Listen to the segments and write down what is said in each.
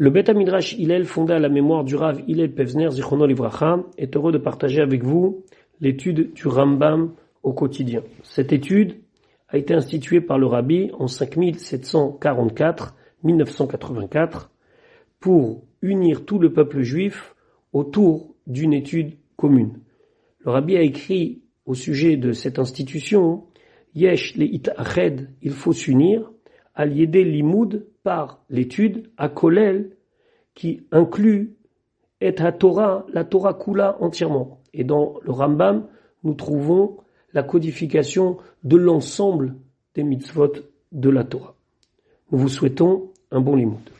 Le Beth Midrash Hillel, fondé à la mémoire du Rav Hillel Pevzner Zichrono Livracha, est heureux de partager avec vous l'étude du Rambam au quotidien. Cette étude a été instituée par le Rabbi en 5744-1984 pour unir tout le peuple juif autour d'une étude commune. Le Rabbi a écrit au sujet de cette institution Yesh le itached, il faut s'unir, al yedé limoud, par l'étude, à kolel, qui inclut et la Torah kula entièrement. Et dans le Rambam, nous trouvons la codification de l'ensemble des mitzvot de la Torah. Nous vous souhaitons un bon limoud.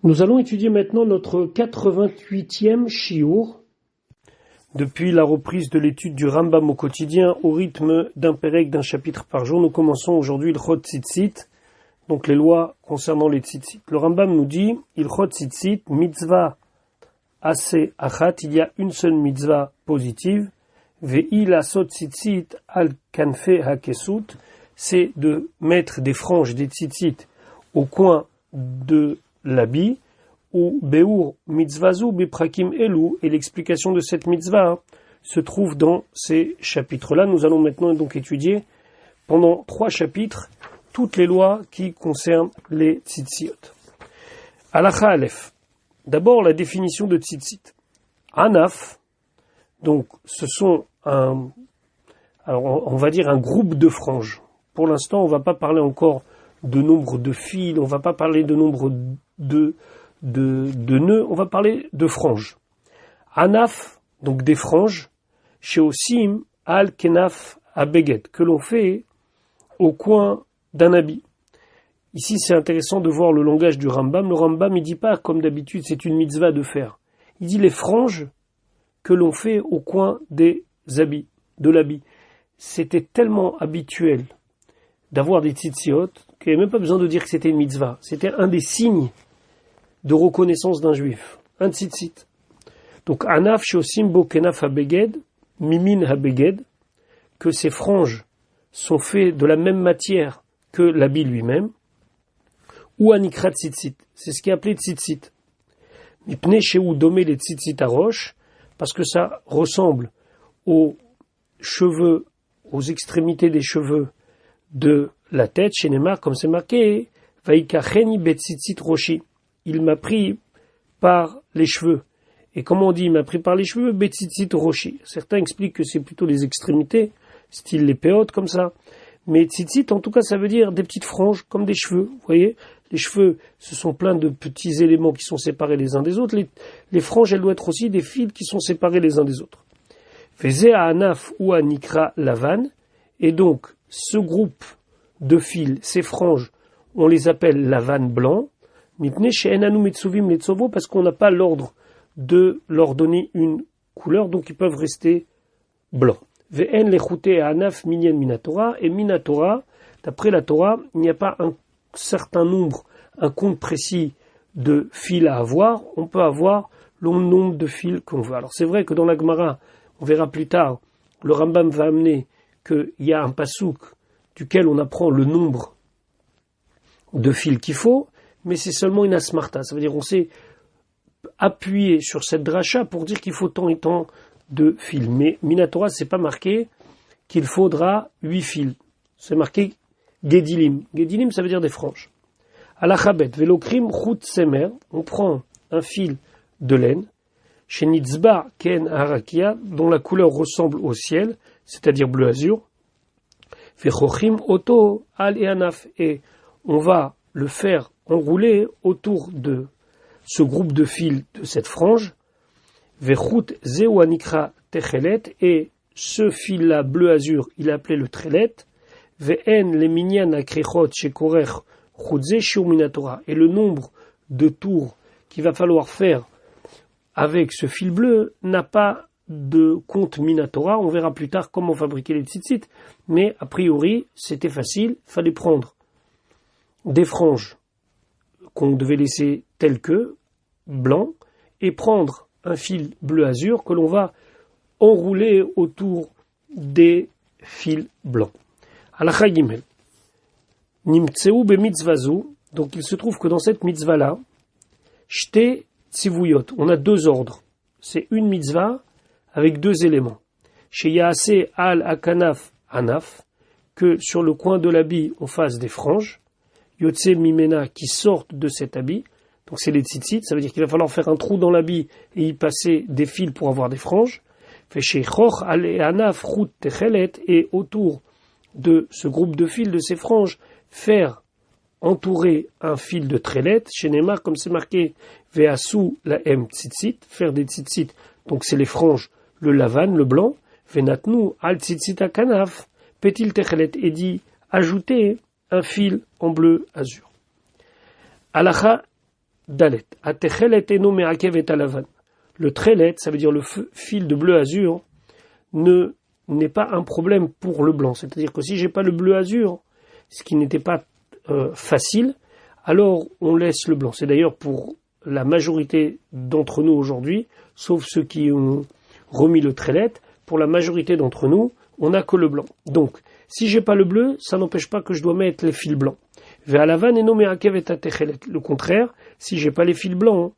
Nous allons étudier maintenant notre 88e shiur, depuis la reprise de l'étude du Rambam au quotidien au rythme d'un pérek d'un chapitre par jour. Nous commençons aujourd'hui le Chot Tzitzit, donc les lois concernant les Tzitzit. Le Rambam nous dit, il Chot Tzitzit, mitzvah ase achat, il y a une seule mitzvah positive, ve'i lasot tzitzit al kanfe hakesut, c'est de mettre des franges, des tzitzit au coin de l'habit, ou beur mitzvazu biprakim elu, et l'explication de cette mitzvah se trouve dans ces chapitres-là. Nous allons maintenant donc étudier pendant 3 chapitres toutes les lois qui concernent les tzitziot. Halacha Aleph. D'abord la définition de tzitzit. Anaf, donc ce sont on va dire un groupe de franges. Pour l'instant, on ne va pas parler encore de nombre de fils, on ne va pas parler de nombre de nœuds, on va parler de franges. Anaf, donc des franges, sheosim al kenaf abeged, que l'on fait au coin d'un habit. Ici, c'est intéressant de voir le langage du Rambam. Le Rambam, il dit pas, comme d'habitude, c'est une mitzvah de faire. Il dit les franges que l'on fait au coin des habits, de l'habit. C'était tellement habituel d'avoir des tzitziot qu'il n'y avait même pas besoin de dire que c'était une mitzvah. C'était un des signes de reconnaissance d'un juif, un tzitzit. Donc, anaf shosim bo kenaf habeged, mimin habeged, que ces franges sont faites de la même matière que l'habit lui-même, ou anikra tzitzit, c'est ce qui est appelé tzitzit. Mipne shehu domé les tzitzit arosh, parce que ça ressemble aux cheveux, aux extrémités des cheveux de la tête, chez Neymar, comme c'est marqué, vaikacheni betzitzit roshi. Il m'a pris par les cheveux. Et comment on dit il m'a pris par les cheveux? Betzitzit roshi. Certains expliquent que c'est plutôt les extrémités, style les péotes, comme ça. Mais tzitzit, en tout cas, ça veut dire des petites franges, comme des cheveux. Vous voyez? Les cheveux, ce sont plein de petits éléments qui sont séparés les uns des autres. Les franges, elles doivent être aussi des fils qui sont séparés les uns des autres. Faisait à anaf ou à nikra lavan. Et donc, ce groupe de fils, ces franges, on les appelle lavan blanc. Parce qu'on n'a pas l'ordre de leur donner une couleur, donc ils peuvent rester blancs. Et minatora, d'après la Torah, il n'y a pas un certain nombre, un compte précis de fils à avoir, on peut avoir le nombre de fils qu'on veut. Alors c'est vrai que dans la Gemara, on verra plus tard, le Rambam va amener qu'il y a un pasouk duquel on apprend le nombre de fils qu'il faut, mais c'est seulement une asmarta. Ça veut dire on s'est appuyé sur cette dracha pour dire qu'il faut tant et tant de fils. Mais Minatora, c'est pas marqué qu'il faudra 8 fils. C'est marqué Gedilim. Gedilim, ça veut dire des franges. Alachabet, velokrim chut semer, on prend un fil de laine, chez Nitzba ken harakia, dont la couleur ressemble au ciel, c'est-à-dire bleu azur, vechochim oto al et anaf, et on va le faire enrouler autour de ce groupe de fils de cette frange, vechut zeu anikra techelet, et ce fil-là bleu azur, il est appelé le trelet, ve'en le minyan akrechot shekorech chutze shiur minatora, et le nombre de tours qu'il va falloir faire avec ce fil bleu n'a pas de compte minatora. On verra plus tard comment fabriquer les tzitzit, mais a priori c'était facile, fallait prendre des franges qu'on devait laisser telles que, blanc, et prendre un fil bleu azur que l'on va enrouler autour des fils blancs. Halakha Gimel. Nimtseu bemitzvazu, Donc il se trouve que dans cette mitzvah-là, Shte Tzivuyot, on a deux ordres. C'est une mitzvah avec deux éléments. Chez Yaase al Akanaf Anaf, que sur le coin de l'habit on fasse des franges, Yotse Mimena qui sortent de cet habit, donc c'est les tzitzit, ça veut dire qu'il va falloir faire un trou dans l'habit et y passer des fils pour avoir des franges. Fait chez Choch al Anaf Rout Techelet, et autour de ce groupe de fils, de ces franges, faire entourer un fil de trélet, chez Neymar, comme c'est marqué, Veasu la M tzitzit, faire des tzitzit, donc c'est les franges, le lavan, le blanc, Venatnu al tzitzit akanaf, Petil techelet, et dit, ajouter un fil en bleu azur. Alacha dalet, a techelet eno me'akev et alavan. Le trélet, ça veut dire le fil de bleu azur, n'est pas un problème pour le blanc. C'est-à-dire que si j'ai pas le bleu azur, ce qui n'était pas facile, alors on laisse le blanc. C'est d'ailleurs pour la majorité d'entre nous aujourd'hui, sauf ceux qui ont remis le trélet, pour la majorité d'entre nous, on n'a que le blanc. Donc, si j'ai pas le bleu, ça n'empêche pas que je dois mettre les fils blancs. Le contraire, si j'ai pas les fils blancs,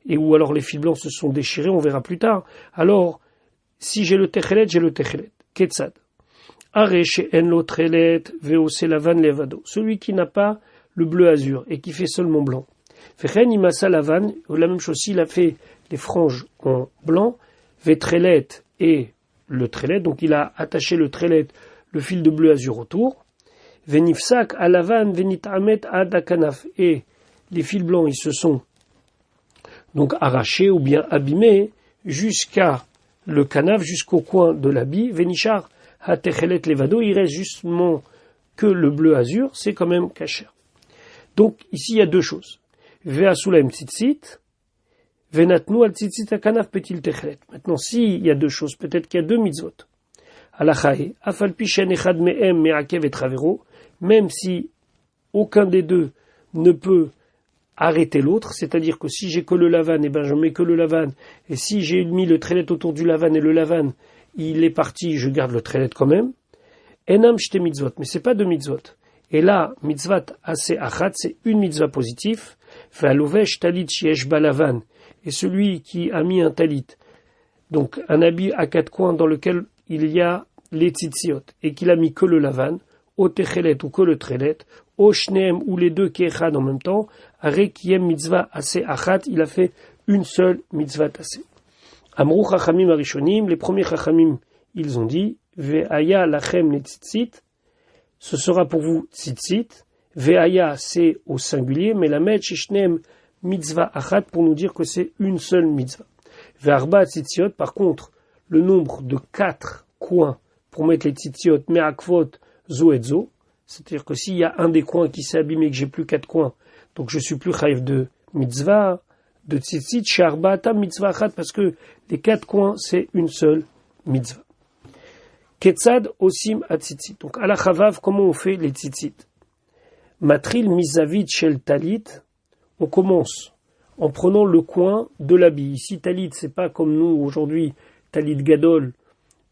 et ou alors les fils blancs se sont déchirés, on verra plus tard, alors, si j'ai le techelet, j'ai le techelet. Ketzad. Celui qui n'a pas le bleu azur et qui fait seulement blanc. La même chose, s'il a fait les franges en blanc, vetrelet et le trelet, donc il a attaché le trelet, le fil de bleu azur autour. Venifsak alavan venitamet adakanaf, et les fils blancs ils se sont donc arrachés ou bien abîmés jusqu'à le canaf, jusqu'au coin de l'habit. Venichar hatechelet levado, il reste justement que le bleu azur, c'est quand même kasher. Donc ici il y a deux choses. Ve'asulaim tzitzit, venatnu al tzitzit akanaf petil techelet. Maintenant, s'il y a deux choses, peut-être qu'il y a deux mitzvot. Alachae, afal pishen echad me'em me'akev et travero, même si aucun des deux ne peut arrêter l'autre, c'est-à-dire que si j'ai que le lavan, et ben je mets que le lavan, et si j'ai mis le trelet autour du lavan et le lavan, il est parti, je garde le trelet quand même. Enam shte mitzvot, mais c'est pas deux mitzvot. Et là, mitzvat ase achat, c'est une mitzvah positive. Ve'alovesh talit sheyesh balavan, et celui qui a mis un talit, donc un habit à quatre coins dans lequel il y a les tzitziot, et qu'il a mis que le lavan, au techelet ou que le trelet, au shneem ou les deux qui echad en même temps, are kiem mitzvah ase achat, il a fait une seule mitzvah ase. Amrou chachamim arishonim, les premiers chachamim, ils ont dit, ve'aya lachem les tzitzit, ce sera pour vous tzitzit, ve'aya c'est au singulier, mais la met shishnem mitzvah achat pour nous dire que c'est une seule mitzvah. Ve'arba tzitziot, par contre, le nombre de 4 coins pour mettre les tzitziot, me'akvot zo et zo, c'est-à-dire que s'il y a un des coins qui s'est abîmé et que j'ai plus 4 coins, donc je suis plus chayiv de mitzvah, de tzitzit, sharba tam mitzvah achat, parce que les 4 coins c'est une seule mitzvah. Ketzad osim at tzitzit. Donc à la chavav, comment on fait les tzitzit? Matril mizavit shel talit, on commence en prenant le coin de l'habit. Ici talit, c'est pas comme nous aujourd'hui, talit gadol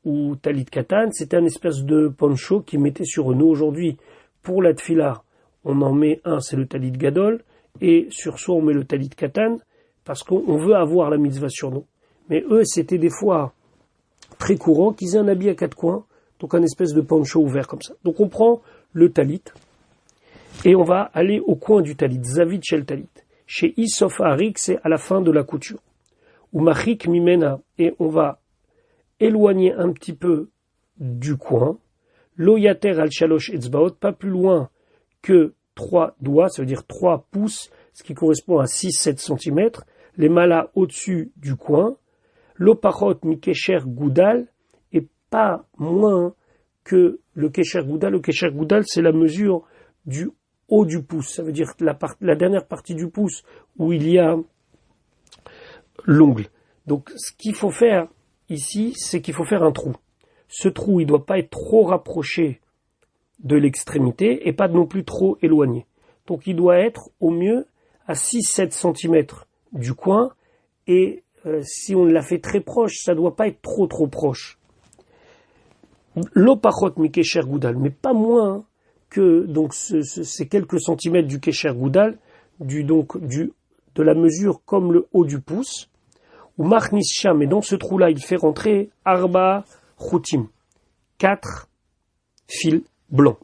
ou talit katan, c'était un espèce de poncho qui mettait sur nous. Aujourd'hui, pour la tfila, on en met un, c'est le talit gadol, et sur soi on met le talit katan, parce qu'on veut avoir la mitzvah sur nous. Mais eux, c'était des fois très courant qu'ils aient un habit à 4 coins, donc un espèce de poncho ouvert comme ça. Donc on prend le talit, et on va aller au coin du talit, zavit shel talit. Chez Isof Harik, c'est à la fin de la couture. Ou Machik Mimena, et on va éloigner un petit peu du coin. Lo yater al shalosh etzbaot, pas plus loin que 3 doigts, ça veut dire 3 pouces, ce qui correspond à 6-7 cm. Les malas au-dessus du coin. Lo pachot mi kesher goudal, et pas moins que le kesher goudal. Le kesher goudal, c'est la mesure du haut du pouce, ça veut dire la dernière partie du pouce où il y a l'ongle. Donc ce qu'il faut faire ici, c'est qu'il faut faire un trou. Ce trou, il ne doit pas être trop rapproché de l'extrémité et pas non plus trop éloigné. Donc il doit être au mieux à 6-7 cm du coin, et si on l'a fait très proche, ça ne doit pas être trop proche. L'opachot mi kesher goudal, mais pas moins que donc ces quelques centimètres du Kesher Goudal, de la mesure comme le haut du pouce, ou Machnis Sham, et dans ce trou-là, il fait rentrer Arba Choutim, 4 fils blancs.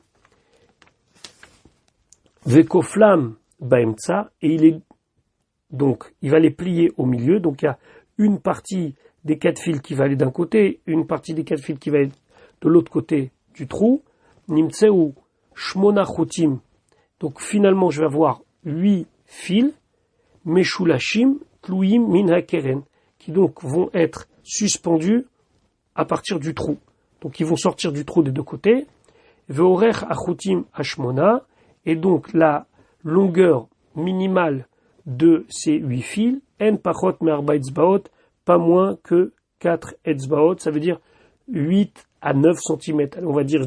Vekoflam Baemtsa, et il va les plier au milieu, donc il y a une partie des 4 fils qui va aller d'un côté, une partie des 4 fils qui va être de l'autre côté du trou, Nimtseu Shmona Choutim, donc finalement je vais avoir 8 fils, Meshulashim Tluim Min HaKeren, qui donc vont être suspendus à partir du trou. Donc ils vont sortir du trou des deux côtés, Veorech Achoutim Hashmona, et donc la longueur minimale de ces 8 fils, En Pachot Me'arba Etzbaot, pas moins que 4 Etzbaot, ça veut dire 8 à 9 cm, on va dire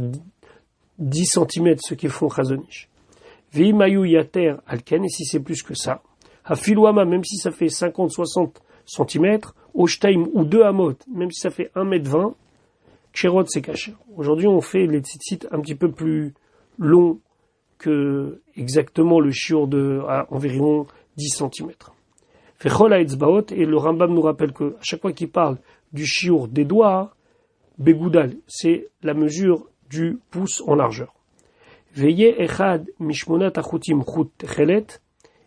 10 cm ce qui font Chazonish. Veimayu Yater Alken, et si c'est plus que ça, Hafilouama, même si ça fait 50-60 cm, Oshtaim ou 2 Amot, même si ça fait 1,20 m, Ksherot c'est caché. Aujourd'hui on fait les tzitzit un petit peu plus longs que exactement le shiur de à environ 10 cm. Fechol ha'etzbaot, et le Rambam nous rappelle que à chaque fois qu'il parle du shiur des doigts, Begoudal, c'est la mesure du pouce en largeur. Veye echad mishmonat achutim chut techelet,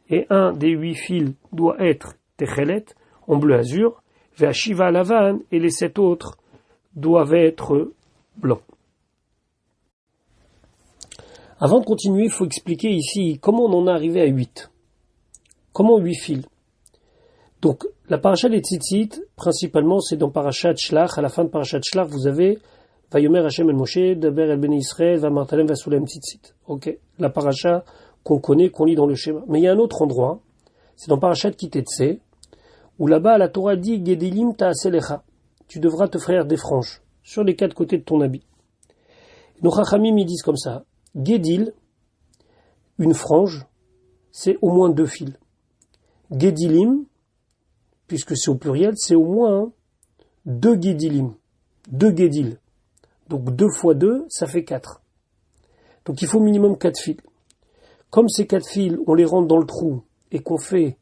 et un des 8 fils doit être techelet, en bleu azur, ve'ashiva lavan, et les 7 autres doivent être blancs. Avant de continuer, il faut expliquer ici comment on en est arrivé à 8. Comment 8 fils? Donc, la paracha des tzitzit, principalement, c'est dans parachat Shlach. À la fin de parachat Shlach, vous avez Vayomer Hashem el Moshe, Daber el Bnei Israël, Vamartalem Vasulem tzitzit. Ok, la paracha qu'on connaît, qu'on lit dans le schéma. Mais il y a un autre endroit, c'est dans parachat Kitetse, où là-bas, la Torah dit Gedilim ta'aselecha. Tu devras te faire des franges sur les 4 côtés de ton habit. Nos Chachamim, ils disent comme ça. Gedil, une frange, c'est au moins 2 fils. Gedilim, puisque c'est au pluriel, c'est au moins 2 Gedilim. 2 Gedil. Donc 2 fois 2, ça fait 4. Donc il faut minimum 4 fils. Comme ces 4 fils, on les rentre dans le trou et qu'on fait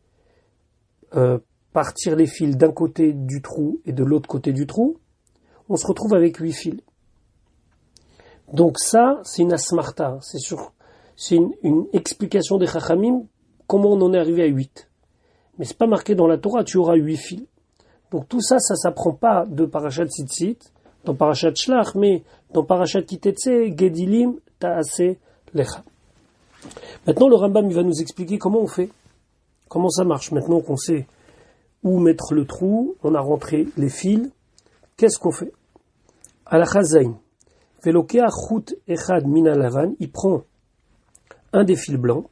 partir les fils d'un côté du trou et de l'autre côté du trou, on se retrouve avec 8 fils. Donc ça, c'est une asmarta, c'est une explication des Chachamim, comment on en est arrivé à 8. Mais c'est pas marqué dans la Torah, tu auras 8 fils. Donc tout ça, ça s'apprend pas de Parashat Tzitzit, dans Parashat Shlach, mais dans Parashat Kitetse, Gedilim, Ta'ase, Lecha. Maintenant, le Rambam, il va nous expliquer comment on fait. Comment ça marche. Maintenant qu'on sait où mettre le trou, on a rentré les fils, qu'est-ce qu'on fait? Halacha Zayin. Velokea chut echad mina lavan, il prend un des fils blancs,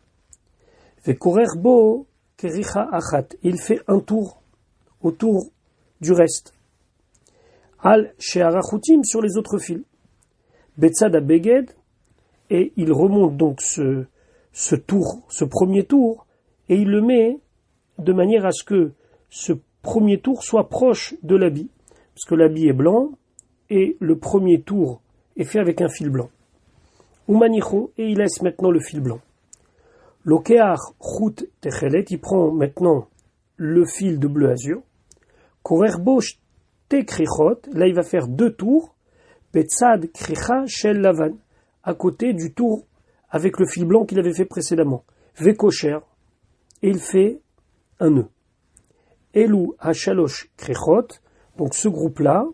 vekorer bo kericha achat, il fait un tour autour du reste. Al she'arachutim, sur les autres fils. Betzad abeged, et il remonte donc ce tour, ce premier tour, et il le met de manière à ce que ce premier tour soit proche de l'habit. Parce que l'habit est blanc, et le premier tour est fait avec un fil blanc. Umanicho, et il laisse maintenant le fil blanc. Lokeach chut techelet, il prend maintenant le fil de bleu azur. Korerbosh te krichot, là il va faire 2 tours. Betzad kricha shel lavan, à côté du tour avec le fil blanc qu'il avait fait précédemment. Vekocher, et il fait un nœud. Elu hashalosh krichot, donc ce groupe-là,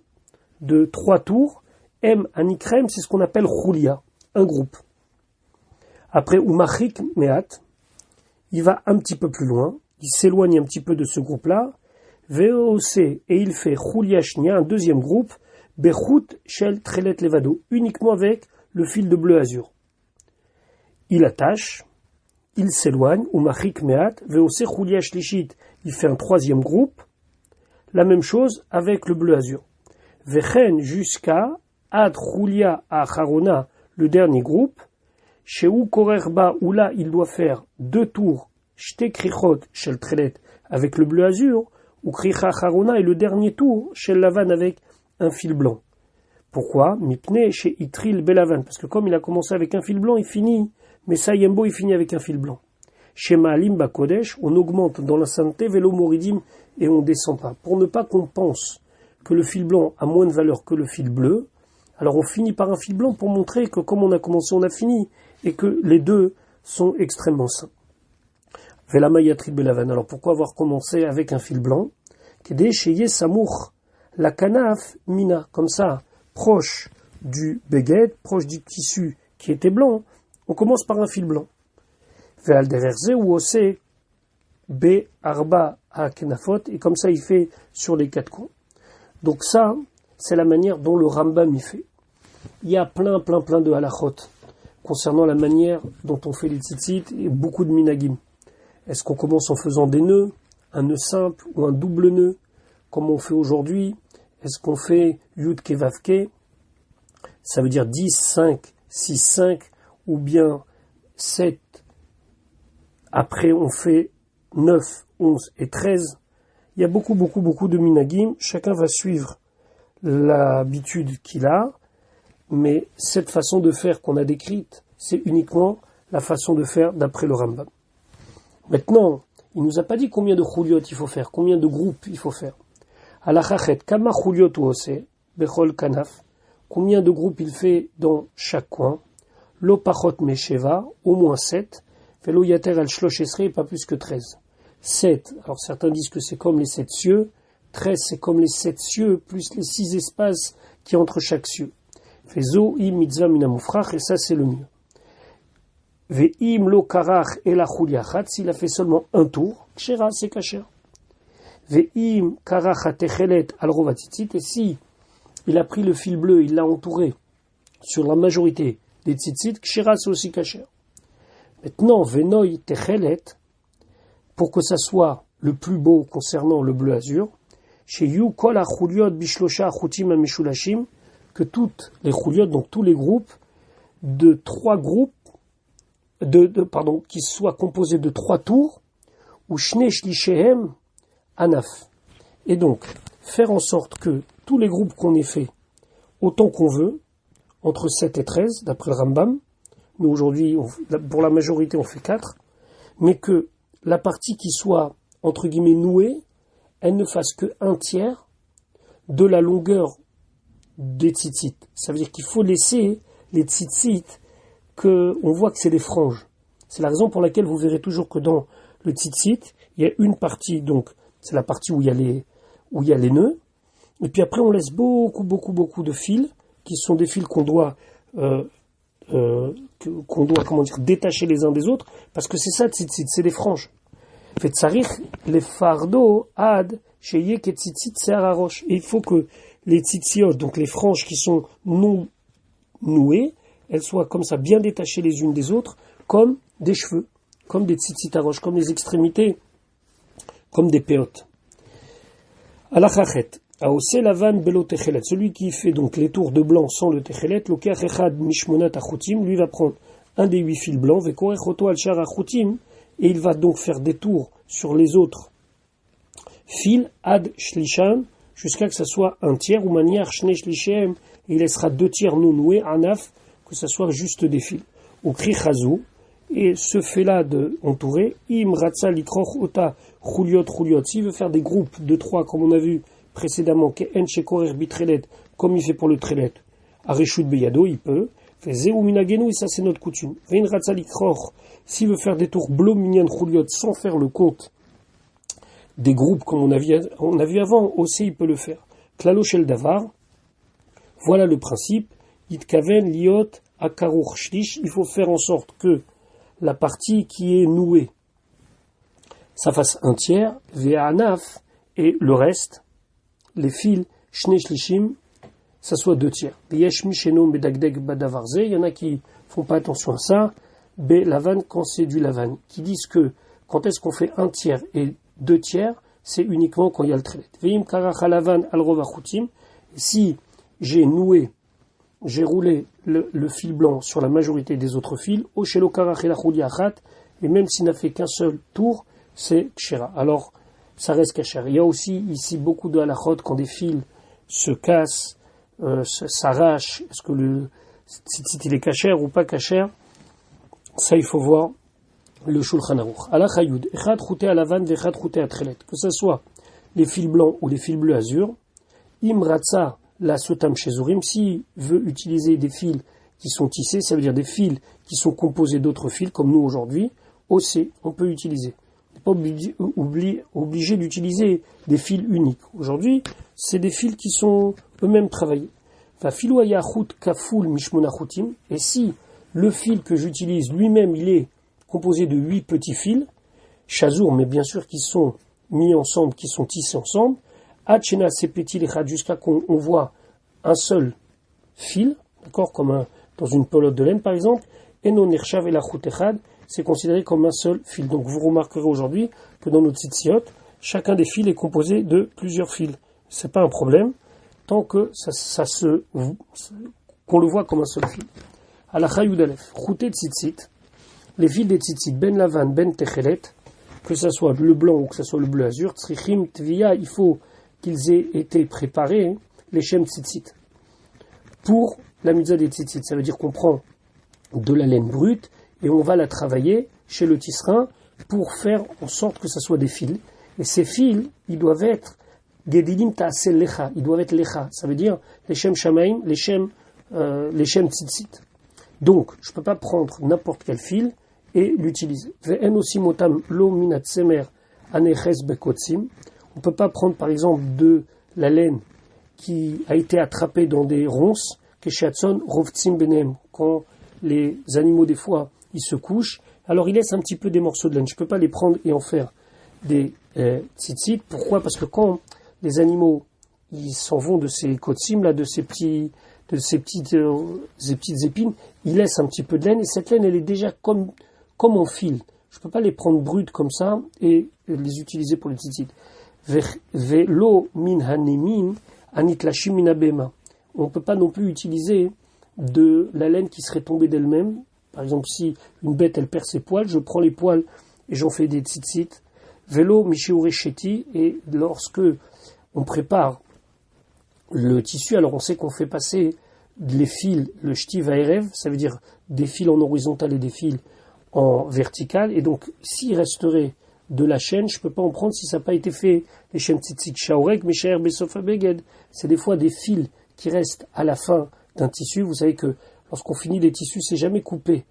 de 3 tours, M anikrem, c'est ce qu'on appelle Chulia, un groupe. Après Umachik Meat, il va un petit peu plus loin, il s'éloigne un petit peu de ce groupe-là, VOC, et il fait Chulia Shnia, un deuxième groupe, Bechut Shel Trelet Levado, uniquement avec le fil de bleu azur. Il attache, il s'éloigne, Umachik Meat, VOC Chulia Shlishit, il fait un troisième groupe, la même chose avec le bleu azur. Vechen jusqu'à Ad Chulia Acharona, le dernier groupe, chez Korerba, où là il doit faire 2 tours, Shte Krichot Shel Trelet, avec le bleu azur, ou Kricha Acharona, et le dernier tour, Shel Lavan, avec un fil blanc. Pourquoi? Mipne chez Itril Belavan. Parce que comme il a commencé avec un fil blanc, il finit. Mais Sayembo, il finit avec un fil blanc. Chez Maalim Bakodesh, on augmente dans la sainteté, Vélo Moridim, et on descend pas. Pour ne pas qu'on pense que le fil blanc a moins de valeur que le fil bleu, alors on finit par un fil blanc pour montrer que comme on a commencé, on a fini. Et que les deux sont extrêmement sains. Velamayatri Belavan. Alors pourquoi avoir commencé avec un fil blanc? Kedé chez Samour, la kanaf mina, comme ça, proche du béguet, proche du tissu qui était blanc, on commence par un fil blanc. Ve'aldererze ou osé be arba a kenafot, et comme ça il fait sur les quatre coins. Donc ça, c'est la manière dont le Rambam y fait. Il y a plein de halachot concernant la manière dont on fait les tzitzit et beaucoup de minagim. Est-ce qu'on commence en faisant des nœuds, un nœud simple ou un double nœud, comme on fait aujourd'hui? Est-ce qu'on fait yud ke vav ke? Ça veut dire 10, 5, 6, 5, ou bien 7. Après, on fait 9, 11 et 13. Il y a beaucoup de minagim. Chacun va suivre l'habitude qu'il a. Mais cette façon de faire qu'on a décrite, c'est uniquement la façon de faire d'après le Rambam. Maintenant, il nous a pas dit combien de chuliot il faut faire, combien de groupes il faut faire. Alachachet, kama chuliot ose, bechol kanaf, combien de groupes il fait dans chaque coin. Lo pachot mesheva, au moins 7. Velo yater al shlosh esrei, pas plus que 13. 7, alors certains disent que c'est comme les 7 cieux. 13, c'est comme les 7 cieux, plus les 6 espaces qui entre chaque cieux. Fezo im mitzvah minamufrach, et ça c'est le mieux. Ve'im lo karach et la chuliachat, s'il a fait seulement un tour, kshera, c'est kasher. Ve'im karach atechelet al rovatzitzit, et si il a pris le fil bleu, il l'a entouré sur la majorité des tzitzit, kshera, c'est aussi kasher. Maintenant, venoy techelet, pour que ça soit le plus beau concernant le bleu azur, chez yu kol achuliot bishlosha achutim amishulashim, que toutes les chuliot, donc tous les groupes, de 3 groupes, qui soient composés de 3 tours, ou shne shlishehem anaf. Et donc, faire en sorte que tous les groupes qu'on ait fait, autant qu'on veut, entre 7 et 13, d'après le Rambam, nous aujourd'hui, pour la majorité, on fait 4, mais que la partie qui soit, entre guillemets, nouée, elle ne fasse que 1/3 de la longueur des tzitzit. Ça veut dire qu'il faut laisser les tzitzit on voit que c'est des franges. C'est la raison pour laquelle vous verrez toujours que dans le tzitzit, il y a une partie, donc, c'est la partie où il y a les nœuds, et puis après on laisse beaucoup de fils, qui sont des fils qu'on doit détacher les uns des autres, parce que c'est ça tzitzit, c'est des franges. Fait tsarich les fardo ad sheye ke tzitzit se'ararosh. Et il faut que les tzitziot, donc les franges qui sont non nouées, elles soient comme ça bien détachées les unes des autres, comme des cheveux, comme des tzitzitarosh, comme les extrémités, comme des péotes. Alachachet, aose lavan belo techelet, celui qui fait donc les tours de blanc sans le techelet, lokach echad mishmonat achutim, lui va prendre un des 8 fils blancs, vekorech oto al shar achutim, et il va donc faire des tours sur les autres fils, ad shlishan, jusqu'à que ça soit 1/3, ou manière shne shlishem, et il laissera 2/3 non noués, anaf, que ça soit juste des fils. Au kri chazou, et ce fait-là de entourer, im ratza likroch ota chuliot, s'il veut faire des groupes de 3, comme on a vu précédemment, ke en shekorer bitrelet, comme il fait pour le trelet, areshut beyado, il peut, fait zeu minagenu, et ça c'est notre coutume. Vein ratza likroch, s'il veut faire des tours blo minyan chuliot, sans faire le compte des groupes comme on a vu avant, aussi il peut le faire. Klalo shel davar, voilà le principe, itkaven liot akaruch shlish, il faut faire en sorte que la partie qui est nouée, ça fasse 1/3, ve'anaf, et le reste, les fils, shne shlishim, ça soit 2/3. Yesh misheno bedagdeg badavarze, il y en a qui font pas attention à ça, be lavan quand c'est du lavan, qui disent que quand est-ce qu'on fait 1/3 et 2/3, c'est uniquement quand il y a le trelet. Veim karach alavan al rovachutim, si j'ai roulé le fil blanc sur la majorité des autres fils, au shelo karach el achuliachat, et même s'il n'a fait qu'un seul tour, c'est kshera. Alors, ça reste kasher. Il y a aussi ici beaucoup de halachot quand des fils se cassent, s'arrache, est-ce que le tzitzit il est cachère ou pas cachère, ça il faut voir le Shulchan Aruch. Ala Chayud, echad chouté alavan vechad chouté atchelet, que ce soit les fils blancs ou les fils bleus azur, imratza la sotam chezurim, s'il veut utiliser des fils qui sont tissés, ça veut dire des fils qui sont composés d'autres fils, comme nous aujourd'hui, aussi on peut utiliser. On n'est pas obligé d'utiliser des fils uniques. Aujourd'hui, c'est des fils qui sont eux-mêmes travaillés. Et si le fil que j'utilise lui-même, il est composé de 8 petits fils, chazour, mais bien sûr qui sont mis ensemble, qui sont tissés ensemble, jusqu'à qu'on voit un seul fil, d'accord, comme dans une pelote de laine par exemple, et non nershav et la chutechad, c'est considéré comme un seul fil. Donc vous remarquerez aujourd'hui que dans nos tzitziot, chacun des fils est composé de plusieurs fils. C'est pas un problème, tant que qu'on le voit comme un seul fil. À la chayud alef, chouté tzitzit, les fils des tzitzit, ben lavan, ben techelet, que ce soit le blanc ou que ce soit le bleu azur, tzrichim tvia, il faut qu'ils aient été préparés, les shem tzitzit, pour la mitzvah des tzitzit. Ça veut dire qu'on prend de la laine brute et on va la travailler chez le tisserand pour faire en sorte que ce soit des fils. Et ces fils, ils doivent être gedilim ta'asel lecha, ils doivent être lecha. Ça veut dire les shem shamaim, les shem tzitzit. Donc, je ne peux pas prendre n'importe quel fil et l'utiliser. Ve'en aussi motam lo minat semer aneches bekotsim. On ne peut pas prendre par exemple de la laine qui a été attrapée dans des ronces, keshatson rovtsim benem, quand les animaux des fois ils se couchent, alors ils laissent un petit peu des morceaux de laine. Je ne peux pas les prendre et en faire des tzitzit. Pourquoi ? Parce que quand les animaux ils s'en vont de ces kotsim là, de ces petites épines, ils laissent un petit peu de laine et cette laine elle est déjà comme en fil. Je ne peux pas les prendre brutes comme ça et les utiliser pour les tzitzit. Velo min hanemin anit lashim min abema. On ne peut pas non plus utiliser de la laine qui serait tombée d'elle-même. Par exemple, si une bête elle perd ses poils, je prends les poils et j'en fais des tzitzit. Velo mishiuresheti, et lorsque on prépare le tissu, alors on sait qu'on fait passer les fils, le shtiv aerev, ça veut dire des fils en horizontal et des fils en vertical, et donc s'il resterait de la chaîne, je ne peux pas en prendre si ça n'a pas été fait. Les shem tzitzit shaorek, mesher besof abeged, c'est des fois des fils qui restent à la fin d'un tissu. Vous savez que lorsqu'on finit les tissus, c'est jamais coupé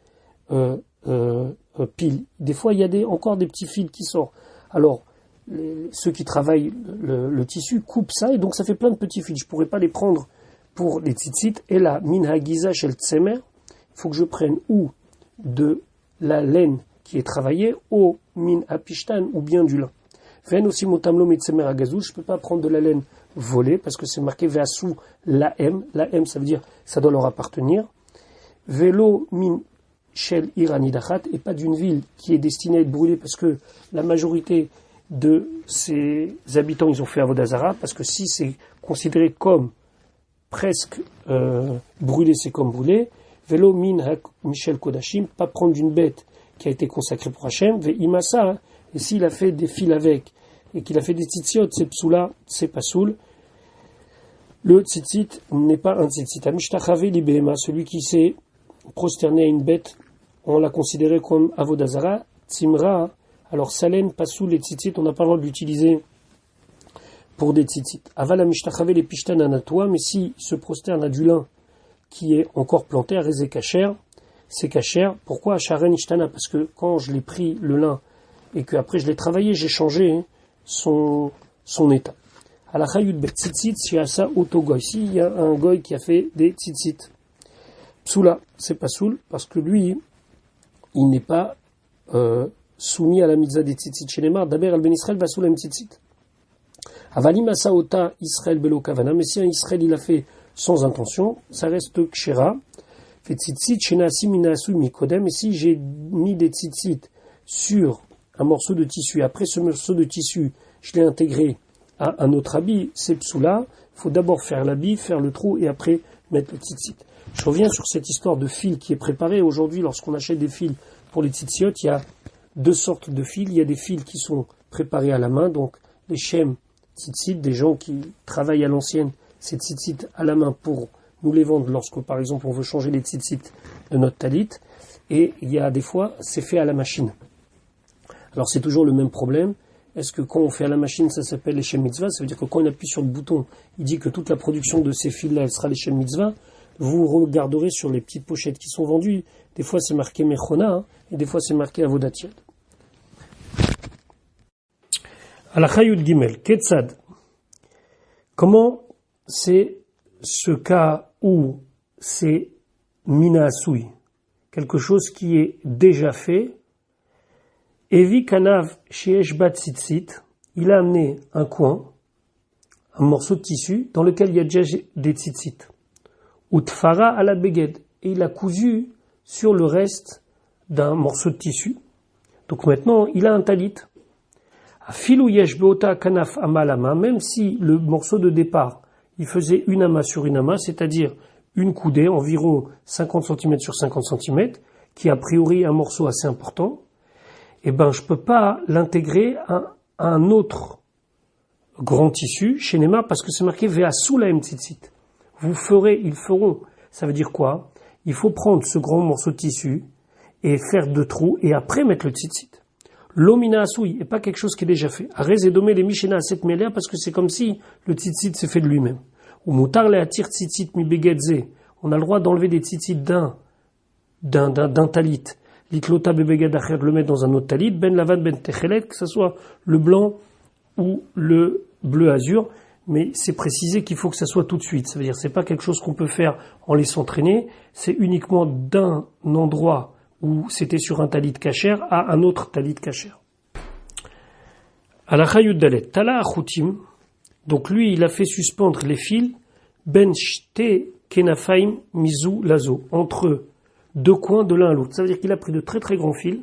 pile. Des fois, il y a encore des petits fils qui sortent. Alors, ceux qui travaillent le tissu coupent ça, et donc ça fait plein de petits fils. Je ne pourrais pas les prendre pour les tzitzit. Et là, min hagiza shel tsemer, il faut que je prenne ou de la laine qui est travaillée, ou min apishtan, ou bien du lin. Ven aussi motamlo mitsemer agazou, je ne peux pas prendre de la laine volée, parce que c'est marqué ve'asu la M. La M, ça veut dire ça doit leur appartenir. Velo min shel iranidachat, et pas d'une ville qui est destinée à être brûlée, parce que la majorité de ces habitants, ils ont fait avodah zara, parce que si c'est considéré comme presque brûlé, c'est comme brûlé. Velo min hak michel kodashim, pas prendre d'une bête qui a été consacrée pour Hachem. Ve imasa, et s'il a fait des fils avec, et qu'il a fait des tzitziot, c'est psoula, c'est pasoul. Le tzitzit n'est pas un tzitzit. Amishtachavé libéma, celui qui s'est prosterné à une bête, on l'a considéré comme avodah zara. Tzimra, alors salen, pasoul et tzitzit, on n'a pas le droit de l'utiliser pour des tzitzit. Aval amishtachavé les pishtan anatoa, mais si se prosterne à du lin qui est encore planté à rezé kacher, c'est kacher. Pourquoi Sharen ishtana? Parce que quand je l'ai pris le lin et que après je l'ai travaillé, j'ai changé son état. À la chayut bet tzitzit, shiasa autogoy. Si il y a un goy qui a fait des tzitzit, psoula, c'est pas soul, parce que lui, il n'est pas soumis à la mitzvah des tzitzit chez les mar. D'abord, al ben Israël va soul tzitzit. Avalim asa ota Israël belo kavana. Mais si un Israël il a fait sans intention, ça reste kshera. Fait tzitzit shenasi minasu mikodem. Et si j'ai mis des tzitzit sur un morceau de tissu, après ce morceau de tissu, je l'ai intégré à un autre habit, c'est psoula. Il faut d'abord faire l'habit, faire le trou et après mettre le tzitzit. Je reviens sur cette histoire de fil qui est préparée. Aujourd'hui, lorsqu'on achète des fils pour les tzitziot, il y a deux sortes de fils. Il y a des fils qui sont préparés à la main, donc les shem tzitzit, des gens qui travaillent à l'ancienne ces tzitzit à la main pour nous les vendre lorsque, par exemple, on veut changer les tzitzit de notre talit. Et il y a des fois, c'est fait à la machine. Alors c'est toujours le même problème. Est-ce que quand on fait à la machine, ça s'appelle l'échel mitzvah? Ça veut dire que quand on appuie sur le bouton, il dit que toute la production de ces fils-là, elle sera l'échel mitzvah. Vous regarderez sur les petites pochettes qui sont vendues. Des fois c'est marqué Mechona, et des fois c'est marqué Avodat Yad. Halacha Yud Gimel, Ketzad. Comment c'est ce cas où c'est Mina Asui, quelque chose qui est déjà fait? Evi Kanav Sheesh Bat Tzitzit, il a amené un coin, un morceau de tissu, dans lequel il y a déjà des tzitzit. Utfara à la beged, et il a cousu sur le reste d'un morceau de tissu. Donc maintenant, il a un talit. Afilu yesh beota kanaf amalama, même si le morceau de départ, il faisait une ama sur une ama, c'est-à-dire une coudée, environ 50 cm sur 50 cm, qui est a priori un morceau assez important, je ne peux pas l'intégrer à un autre grand tissu chez Nema parce que c'est marqué Ve'asu lahem tzitzit. Ils feront. Ça veut dire quoi? Il faut prendre ce grand morceau de tissu et faire 2 trous et après mettre le tzitzit. L'omina asui est pas quelque chose qui est déjà fait. Arez et domé les mishena aset melea parce que c'est comme si le tzitzit s'est fait de lui-même. Ou mutar le atir tzitzit mi begedze. On a le droit d'enlever des tzitzit d'un talit. L'iklota bebegad acher, le mettre dans un autre talit, ben lavan ben techelet, que ce soit le blanc ou le bleu azur, mais c'est précisé qu'il faut que ça soit tout de suite. Ça veut dire c'est pas quelque chose qu'on peut faire en laissant traîner, c'est uniquement d'un endroit où c'était sur un talit kacher à un autre talit kacher. Halacha Yud Dalet, Tala Achutim, donc lui il a fait suspendre les fils, ben shte kenafaim mizu lazo, entre 2 coins de l'un à l'autre. Ça veut dire qu'il a pris de très très grands fils,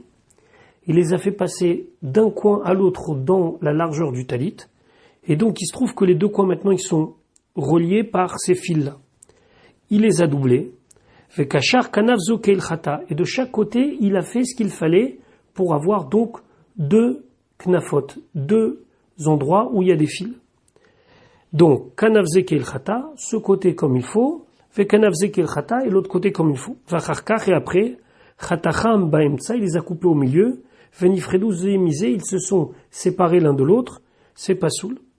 il les a fait passer d'un coin à l'autre dans la largeur du talit, et donc il se trouve que les 2 coins maintenant ils sont reliés par ces fils-là. Il les a doublés, vekachar kanav zo keil chata, et de chaque côté il a fait ce qu'il fallait pour avoir donc 2 knafot, 2 endroits où il y a des fils. Donc kanav ze keil chata, ce côté comme il faut, vekanav ze keil chata, et l'autre côté comme il faut. Vacharkach, et après chatacham baemtsa, il les a coupés au milieu, venifredu zeimizé, ils se sont séparés l'un de l'autre, c'est pas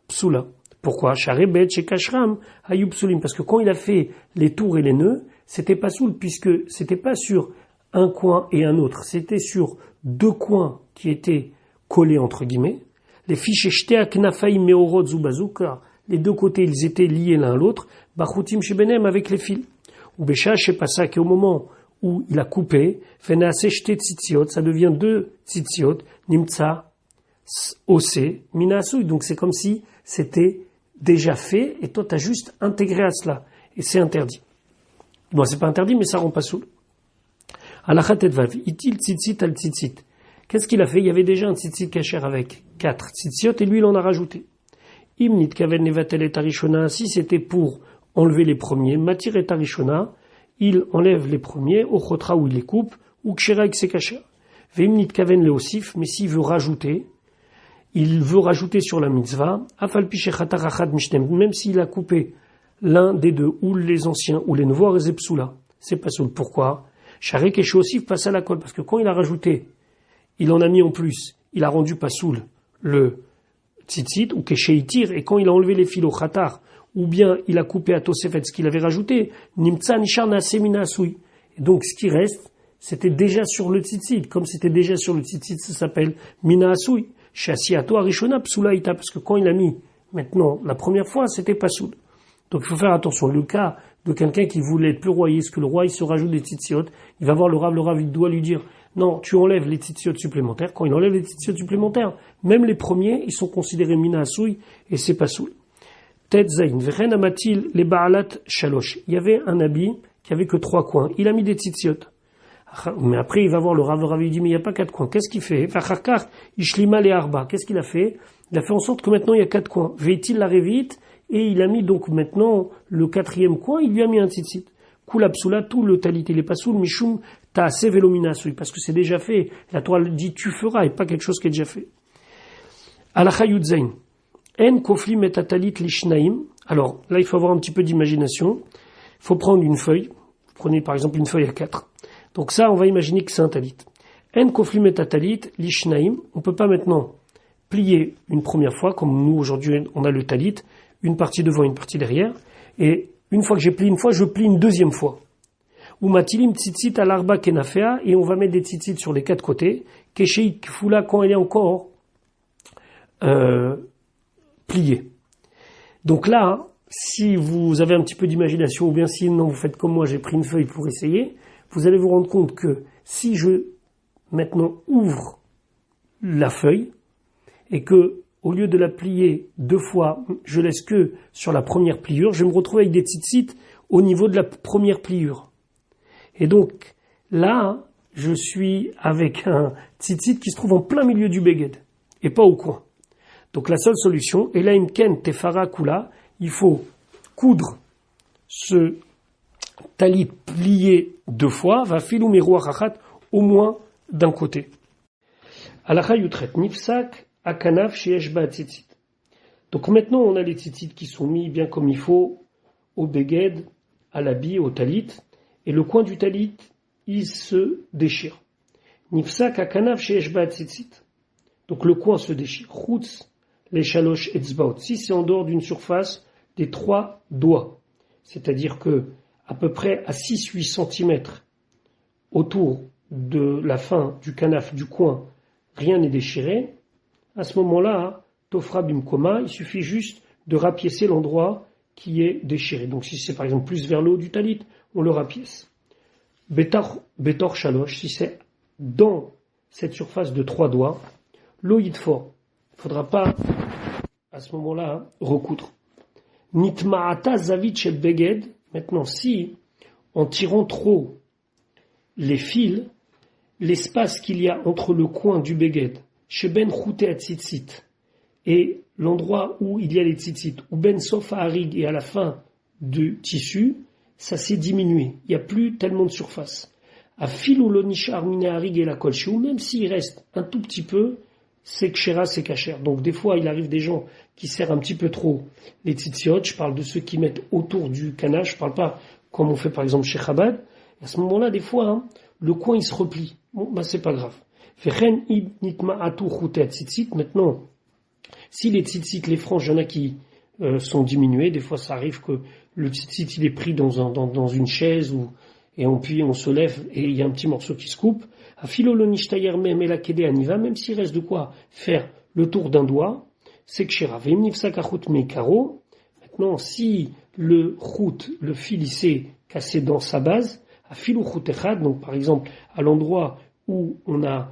psoula. Pourquoi? Sharebet chez Kashram, Ayub Psulim. Parce que quand il a fait les tours et les nœuds, c'était pas soul, puisque c'était pas sur un coin et un autre. C'était sur 2 coins qui étaient collés entre guillemets. Les fiches Shtea Knafai Meorot Zubazuka, les 2 côtés, ils étaient liés l'un à l'autre. Bachutim Shebenem avec les fils. Ou Besha Shepasa, qui au moment où il a coupé, Fenaase Shte Tzitziot, ça devient 2 Tzitziot, Nimtsa, Ose, Minasui. Donc c'est comme si c'était déjà fait et toi tu as juste intégré à cela. Et c'est interdit. Bon, c'est pas interdit, mais ça rend pas soul. Halachat etvav, itil tzitzit al tzitzit. Qu'est-ce qu'il a fait? Il y avait déjà un tzitzit kasher avec 4 tzitziot et lui il en a rajouté. Imnit kaven nevatel et tarishona, si c'était pour enlever les premiers, matir et tarishona, il enlève les premiers, au chotra où il les coupe, ou kshera c'est kasher. Veimnit kaven le osif, mais s'il veut rajouter, il veut rajouter sur la mitzvah, afal pichechata rachad mishtem, même s'il a coupé l'un des 2, ou les anciens, ou les nouveaux, rezepsula. C'est pas soul. Pourquoi? Charek et Shosif passe à la colle, parce que quand il a rajouté, il en a mis en plus, il a rendu pas soul le tzitzit, ou kesheitir, et quand il a enlevé les fils au khatar, ou bien il a coupé à Tosefet ce qu'il avait rajouté, nimtsa nishar nasemina asui. Et donc ce qui reste, c'était déjà sur le tzitzit. Comme c'était déjà sur le tzitzit, ça s'appelle mina asui. Shassiato arishona psulaita, parce que quand il a mis, maintenant, la première fois, c'était pas soul. Donc il faut faire attention. Le cas de quelqu'un qui voulait être plus royiste que le roi, il se rajoute des tzitziot, il va voir le Rav il doit lui dire, non, tu enlèves les tzitziot supplémentaires. Quand il enlève les tzitziot supplémentaires, même les premiers, ils sont considérés mina asui, et c'est pas soul. Tet zain, veren amatil les baalat shalosh. Il y avait un habit qui avait que 3 coins. Il a mis des tzitziot. Mais après, il va voir le Rav, il dit, mais il n'y a pas 4 coins. Qu'est-ce qu'il fait? Vacharkar, ishlima le arba. Qu'est-ce qu'il a fait? Il a fait en sorte que maintenant il y a 4 coins. Veitil la révite, et il a mis donc maintenant le 4e coin, il lui a mis un tzitzit. Kula psula, tout le talit, il est pas soul, mishum ta'ase velomina asui, parce que c'est déjà fait. La toile dit tu feras, et pas quelque chose qui est déjà fait. Halacha Yud Zain. En koflim et atalit lishnaim, Alors, là, il faut avoir un petit peu d'imagination. Il faut prendre une feuille. Vous prenez par exemple une feuille A4. Donc ça, on va imaginer que c'est un talit. En koflim et talit, lishnaim. On peut pas maintenant plier une première fois, comme nous aujourd'hui on a le talit, une partie devant, une partie derrière. Et une fois que j'ai plié une fois, je plie une deuxième fois. Ou matilim tzitzit al arba kenafea, et on va mettre des tzitzit sur les quatre côtés. Keshei kfula, quand elle est encore pliée. Donc là, si vous avez un petit peu d'imagination, ou bien sinon vous faites comme moi, j'ai pris une feuille pour essayer, vous allez vous rendre compte que si je maintenant ouvre la feuille, et que au lieu de la plier deux fois, je laisse que sur la première pliure, je vais me retrouver avec des tzitzit au niveau de la première pliure. Et donc, là, je suis avec un tzitzit qui se trouve en plein milieu du beged, et pas au coin. Donc la seule solution, et là, imken tefara kula, il faut coudre ce talit plié deux fois, va filou miroir achat, au moins d'un côté. Alacha yutret nifsak akanaf sheeshba tzitzit. Donc maintenant, on a les tzitzit qui sont mis bien comme il faut au beged, à l'habit, au talit, et le coin du talit, il se déchire. Nifsak akanaf sheeshba tzitzit. Donc le coin se déchire. Chutz les shalosh etzbaot. Si c'est en dehors d'une surface des 3 doigts, c'est-à-dire que à peu près à 6-8 cm autour de la fin du canaf, du coin, rien n'est déchiré, à ce moment-là, tofra bimkoma, il suffit juste de rapiécer l'endroit qui est déchiré. Donc si c'est par exemple plus vers le haut du talit, on le rapièce. Betor shalosh, si c'est dans cette surface de 3 doigts, l'oïd fort, il ne faudra pas à ce moment-là recoudre. Nitma'ata zavit shel beged, maintenant si en tirant trop les fils, l'espace qu'il y a entre le coin du beged, sheben chouté à tzitzit, et l'endroit où il y a les tzitzit, ou ben sofa harig et à la fin du tissu, ça s'est diminué. Il n'y a plus tellement de surface. À fil ou l'onishar mine harig et la kolchou, même s'il reste un tout petit peu, c'est kshera, c'est kacher. Donc des fois, il arrive des gens qui serrent un petit peu trop les tzitziot. Je parle de ceux qui mettent autour du canage. Je parle pas comme on fait par exemple chez Chabad. À ce moment-là, des fois, le coin il se replie. Bon, c'est pas grave. Maintenant, si les tzitzit, les franges, il y en a qui sont diminuées, des fois ça arrive que le tzitzit il est pris dans une chaise et puis on se lève et il y a un petit morceau qui se coupe. À philolonishtayer même et la kede aniva, même s'il reste de quoi faire le tour d'un doigt, c'est kshera. Vemnifsakachut meikaro. Maintenant, si le chut, le fil, il s'est cassé dans sa base, à filou chutechad, donc par exemple à l'endroit où on a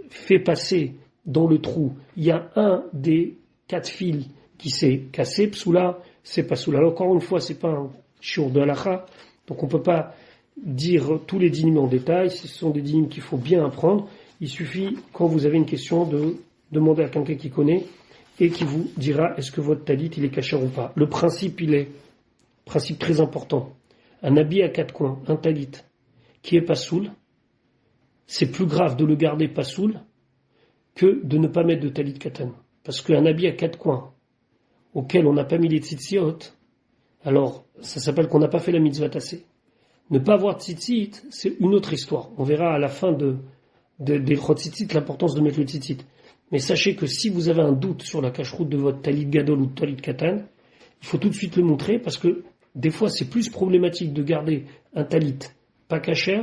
fait passer dans le trou, il y a un des 4 fils qui s'est cassé, psoula, c'est pas psoula. Alors encore une fois, c'est pas un shiur de halacha, donc on peut pas dire tous les dynimes en détail, ce sont des dynimes qu'il faut bien apprendre. Il suffit, quand vous avez une question, de demander à quelqu'un qui connaît et qui vous dira est-ce que votre talit il est kasher ou pas. Le principe, il est principe très important. Un habit à 4 coins, un talit qui est pas soul, c'est plus grave de le garder pas soul que de ne pas mettre de talit katan. Parce qu'un habit à 4 coins auquel on n'a pas mis les tzitziot, alors ça s'appelle qu'on n'a pas fait la mitzvah tassée. Ne pas avoir tzitzit, c'est une autre histoire. On verra à la fin des tzitzit l'importance de mettre le tzitzit. Mais sachez que si vous avez un doute sur la cache-route de votre talit gadol ou de talit katan, il faut tout de suite le montrer parce que des fois c'est plus problématique de garder un talit pas kasher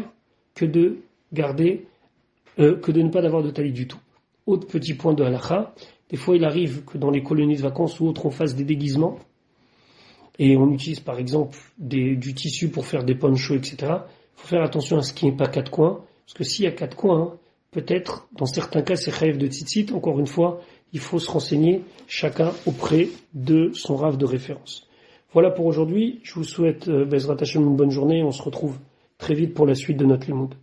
que de garder que de ne pas avoir de talit du tout. Autre petit point de halakha, des fois il arrive que dans les colonies de vacances ou autres on fasse des déguisements et on utilise par exemple du tissu pour faire des ponchos, etc. Il faut faire attention à ce qui n'est pas 4 coins, parce que s'il y a 4 coins, peut-être, dans certains cas, c'est chayev de tzitzit. Encore une fois, il faut se renseigner chacun auprès de son rave de référence. Voilà pour aujourd'hui. Je vous souhaite, Bezrat Hashem, une bonne journée. On se retrouve très vite pour la suite de notre limoud.